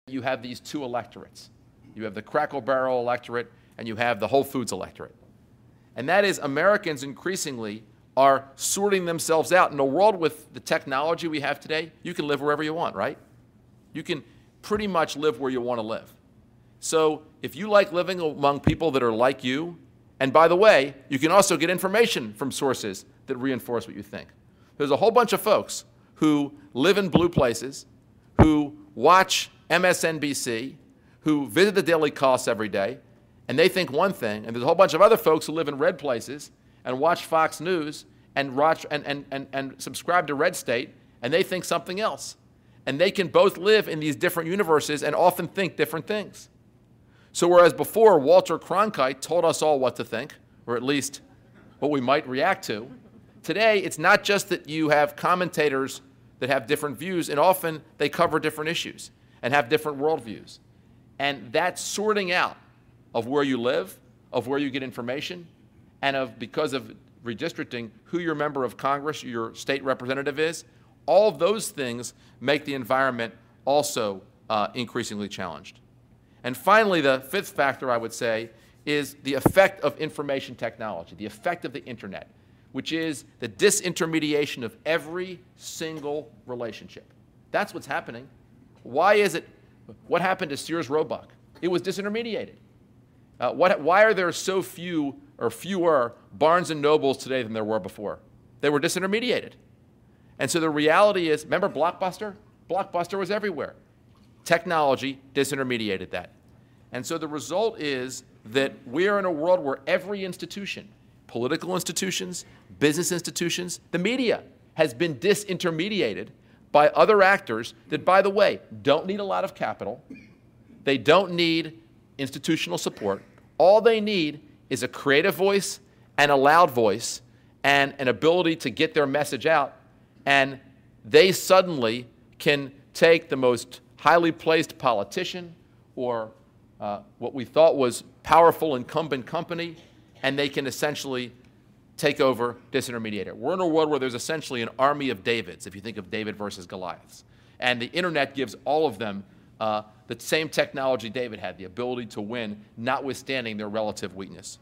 you have these two electorates. You have the Cracker Barrel electorate and you have the Whole Foods electorate. And that is, Americans increasingly are sorting themselves out. In a world with the technology we have today, you can live wherever you want, right? You can pretty much live where you want to live. So if you like living among people that are like you, and by the way, you can also get information from sources that reinforce what you think. There's a whole bunch of folks who live in blue places, who watch MSNBC, who visit the Daily Kos every day, and they think one thing, and there's a whole bunch of other folks who live in red places and watch Fox News and watch and subscribe to Red State, and they think something else. And they can both live in these different universes and often think different things. So whereas before Walter Cronkite told us all what to think, or at least what we might react to, today it's not just that you have commentators that have different views, and often they cover different issues and have different worldviews. And that sorting out of where you live, of where you get information, and of, because of redistricting, who your member of Congress, your state representative is, all of those things make the environment also increasingly challenged. And finally, the fifth factor, I would say, is the effect of information technology, the effect of the internet, which is the disintermediation of every single relationship. That's what's happening. Why is it? What happened to Sears Roebuck? It was disintermediated. Why are there so few or fewer Barnes & Nobles today than there were before? They were disintermediated. And so the reality is, remember Blockbuster? Blockbuster was everywhere. Technology disintermediated that. And so the result is that we are in a world where every institution, political institutions, business institutions, the media, has been disintermediated by other actors that, by the way, don't need a lot of capital. They don't need institutional support. All they need is a creative voice and a loud voice and an ability to get their message out. And they suddenly can take the most highly placed politician or what we thought was powerful incumbent company, and they can essentially take over, disintermediate it. We're in a world where there's essentially an army of Davids, if you think of David versus Goliaths. And the internet gives all of them the same technology David had, the ability to win, notwithstanding their relative weakness.